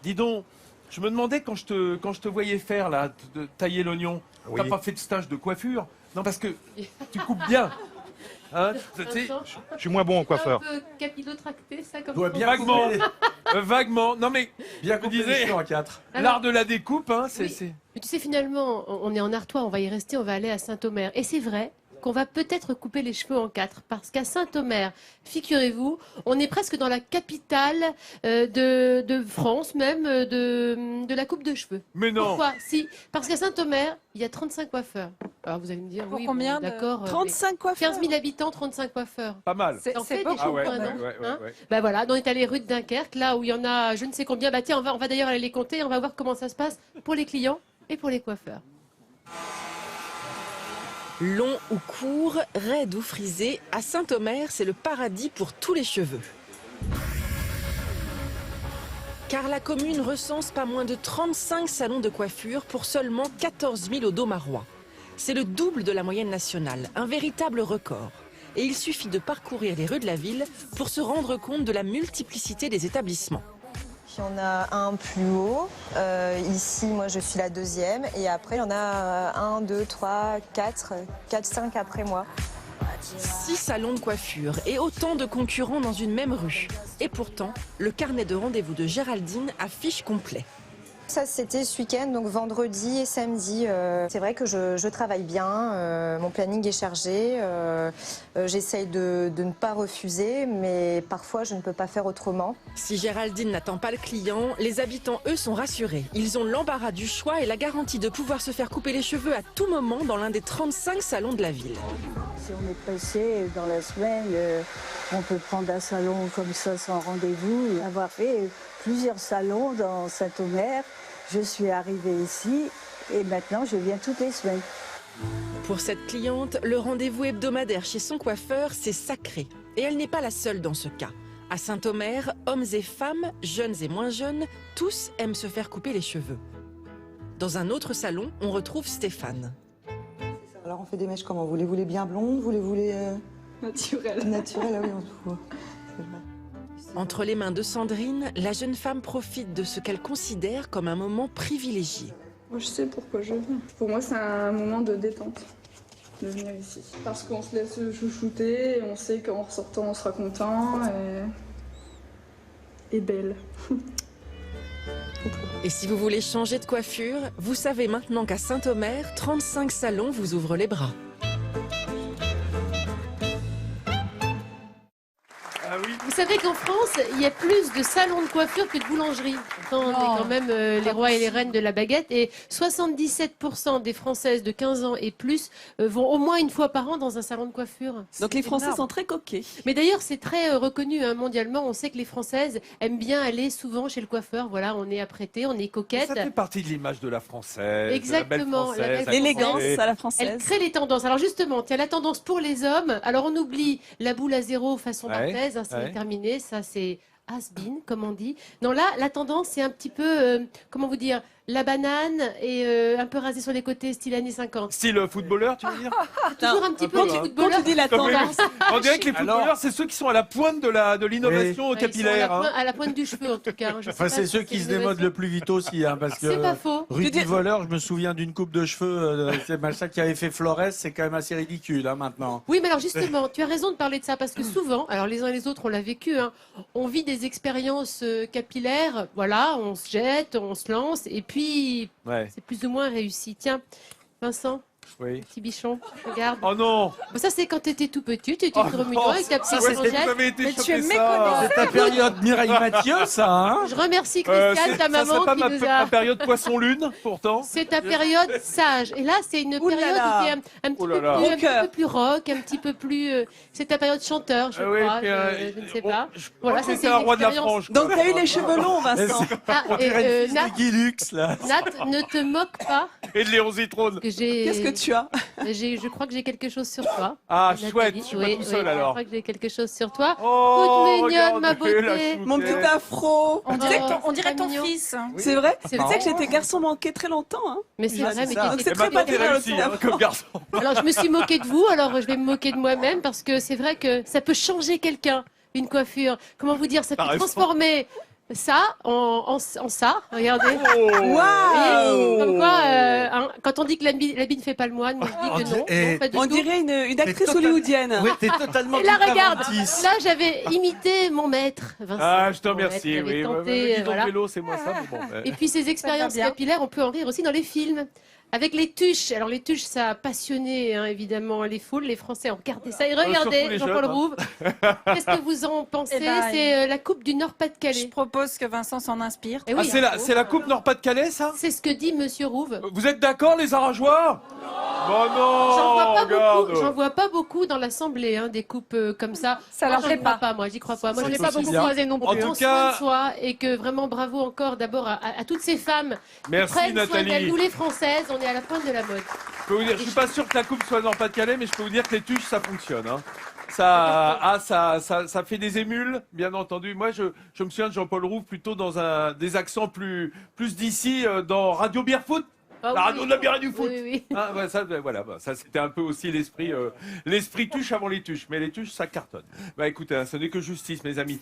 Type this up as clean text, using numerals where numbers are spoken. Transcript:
Dis donc, je me demandais quand je te voyais faire là, de tailler l'oignon, Oui. t'as pas fait de stage de coiffure? Non, parce que tu coupes bien. Hein, tu sais, Je suis moins bon en Un coiffeur. peu capillotracté, ça, comme Doit ça. bien vaguement, couper, vaguement. Non mais, bien je me couper les disais, cheveux en 4. l'art de la découpe, hein, Oui. Mais tu sais, finalement, on est en Artois, on va y rester, on va aller à Saint-Omer. Et c'est vrai qu'on va peut-être couper les cheveux en 4. Parce qu'à Saint-Omer, figurez-vous, on est presque dans la capitale de France, même de la coupe de cheveux. Mais non. Pourquoi? Si, parce qu'à Saint-Omer, il y a 35 coiffeurs. Alors vous allez me dire, Pour oui, combien bon, d'accord. 35 coiffeurs. 15 000 habitants, 35 coiffeurs. Pas mal. Ça en fait des beaucoup. Ah ouais, shampoings, ouais, non ouais, ouais, Hein ouais. Bah voilà, on est allé rue de Dunkerque, là où il y en a je ne sais combien. Bah tiens, on va d'ailleurs aller les compter et on va voir comment ça se passe pour les clients et pour les coiffeurs. Long ou court, raide ou frisé, à Saint-Omer, c'est le paradis pour tous les cheveux. Car la commune recense pas moins de 35 salons de coiffure pour seulement 14 000 Audomarois. C'est le double de la moyenne nationale, un véritable record. Et il suffit de parcourir les rues de la ville pour se rendre compte de la multiplicité des établissements. Il y en a un plus haut. Ici, moi, je suis la deuxième. Et après, il y en a 1, 2, 3, 4, 5 après moi. 6 salons de coiffure et autant de concurrents dans une même rue. Et pourtant, le carnet de rendez-vous de Géraldine affiche complet. Ça, c'était ce week-end, donc vendredi et samedi. C'est vrai que je travaille bien. Mon planning est chargé. J'essaye de ne pas refuser, mais parfois, je ne peux pas faire autrement. Si Géraldine n'attend pas le client, les habitants, eux, sont rassurés. Ils ont l'embarras du choix et la garantie de pouvoir se faire couper les cheveux à tout moment dans l'un des 35 salons de la ville. Si on est pressé dans la semaine, on peut prendre un salon comme ça sans rendez-vous. Avoir fait plusieurs salons dans Saint-Omer, je suis arrivée ici et maintenant je viens toutes les semaines. Pour cette cliente, le rendez-vous hebdomadaire chez son coiffeur, c'est sacré. Et elle n'est pas la seule dans ce cas. À Saint-Omer, hommes et femmes, jeunes et moins jeunes, tous aiment se faire couper les cheveux. Dans un autre salon, on retrouve Stéphane. Alors on fait des mèches comment? Vous les voulez bien blondes? Vous les voulez Naturel. naturelles? Ah oui, on trouve. Entre les mains de Sandrine, la jeune femme profite de ce qu'elle considère comme un moment privilégié. Moi, je sais pourquoi je viens. Pour moi, c'est un moment de détente de venir ici. Parce qu'on se laisse chouchouter, et on sait qu'en ressortant, on sera content et belle. Et si vous voulez changer de coiffure, vous savez maintenant qu'à Saint-Omer, 35 salons vous ouvrent les bras. Ah oui. Vous savez qu'en France, il y a plus de salons de coiffure que de boulangeries. Pourtant, on est quand même les rois et les reines de la baguette. Et 77% des Françaises de 15 ans et plus vont au moins une fois par an dans un salon de coiffure. Donc les Français sont très coquets. Mais d'ailleurs, c'est très reconnu mondialement. On sait que les Françaises aiment bien aller souvent chez le coiffeur. Voilà, on est apprêtée, on est coquette. Ça fait partie de l'image de la française. Exactement, De la belle française. L'élégance à la Elle française. crée les tendances. Alors justement, il y a la tendance pour les hommes. Alors on oublie la boule à zéro façon Ouais, Barthez, c'est ouais. terminé. Ça c'est has-been, comme on dit. Non, là, la tendance, c'est un petit peu, comment vous dire, la banane et un peu rasée sur les côtés, style années 50. Style footballeur, tu veux dire? Toujours un petit peu peu, petit hein. footballeur. Quand tu dis la Comme tendance, On dirait que les Alors- footballeurs, c'est ceux qui sont à la pointe de l'innovation Ouais, ils sont capillaire. hein. à la pointe du cheveu, en tout cas. Je sais Enfin, pas c'est si ceux qui une se démodent innovation. le plus vite aussi, hein, parce que C'est pas faux. Rudy Voleur, je me souviens d'une coupe de cheveux, c'est machin qui avait fait Flores, c'est quand même assez ridicule hein, maintenant. Oui, mais alors justement, tu as raison de parler de ça parce que souvent, alors les uns et les autres, on l'a vécu, hein, on vit des expériences capillaires, voilà, on se jette, on se lance et puis Ouais, c'est plus ou moins réussi. Tiens, Vincent, oui. petit bichon, regarde. Oh non! Bon, ça, c'est quand tu étais tout petit, tu étais Oh trop non, mignon avec ta petite Ouais, vous frangette. avez été Mais tu choqué es ça. méconnaissable. C'est ta période Mireille Mathieu, ça, hein? Je remercie Christiane, ta Ça maman, serait pas qui ma, nous ma a... période poisson-lune, pourtant? C'est ta période sage. Et là, c'est une Ouh là période là. qui est un petit Oh là peu là. plus, un Rocker. petit peu plus rock, un petit peu plus... c'est ta période chanteur, je Ah oui, crois. puis, Je ne sais pas. Je Voilà, crois que ça, c'était c'est un une roi de la expérience. frange. donc tu as eu les cheveux longs, Vincent. Ah, On dirait le fils Nat, de Guy Lux, là. Nat, ne te moque pas. Et de Léon Zitrone. Que j'ai... Qu'est-ce que tu as? Je crois que j'ai quelque chose sur toi. Ah, Nathalie. chouette, je suis pas tout seul Je alors. crois que j'ai quelque chose sur toi. Oh, Toute mignonne, regardez ma beauté. la chouquette. Mon petit afro. On dirait, on dirait ton mignon. fils. C'est vrai? C'est Tu sais vrai. que j'étais garçon manqué très longtemps. Hein. Mais c'est Ah, vrai, c'est mais ça. tu Donc étais c'est Et très maintenant, très t'es bien réussi hein, comme garçon. Alors, je me suis moquée de vous, alors je vais me moquer de moi-même parce que c'est vrai que ça peut changer quelqu'un, une coiffure. Comment vous dire, ça T'as peut raison. transformer ça en ça, regardez. Waouh. Comme quoi, quand on dit que l'habit ne fait pas le moine, moi je dis que non, non, pas du On tout. dirait une actrice hollywoodienne. Oui, t'es totalement Et là, regarde, Pocahontas. là j'avais imité mon maître, Vincent. Ah, je te Mon remercie. maître qui avait Oui, tenté, dis donc, voilà. vélo, c'est moi ça. Mais bon, Et puis ces expériences bien. capillaires, on peut en rire aussi dans les films. Avec les tuches. Alors les tuches, ça a passionné évidemment les foules. Les Français ont regardé ça. Et surtout regardez, les Jean-Paul jeunes, hein. Rouve. Qu'est-ce que vous en pensez? Eh ben, C'est la coupe du Je Nord-Pas-de-Calais. propose que Vincent s'en inspire. Eh Ah, oui, c'est la coupe Nord-Pas-de-Calais, ça? c'est ce que dit Monsieur Rouve. Vous êtes d'accord, les Arageois? Bon, non, J'en vois pas beaucoup dans l'Assemblée, des coupes comme ça. Ça Moi, leur plaît j'en vois pas. moi, j'y crois pas. Moi, On je n'est pense pas qu'ils beaucoup bien. croisés non En plus. tout prend cas- soin de soi et que vraiment bravo encore d'abord à toutes ces femmes qui Merci, prennent soin Nathalie. d'elles. Nous les Françaises, on est à la pointe de la mode. Je peux vous dire, je suis pas sûr que la coupe soit Nord-Pas-de-Calais, mais je peux vous dire que les tuches, ça fonctionne. Hein. Ça fait des émules, bien entendu. Moi, je me souviens de Jean-Paul Rouve plutôt dans des accents plus d'ici, dans Radio Bière Foot. Ah La oui. radio de la bière et du foot. Oui, oui. Ah, bah, ça, voilà, bah, ça c'était un peu aussi l'esprit tuche avant les tuches. Mais les tuches, ça cartonne. Bah écoutez, ce n'est que justice, mes amis.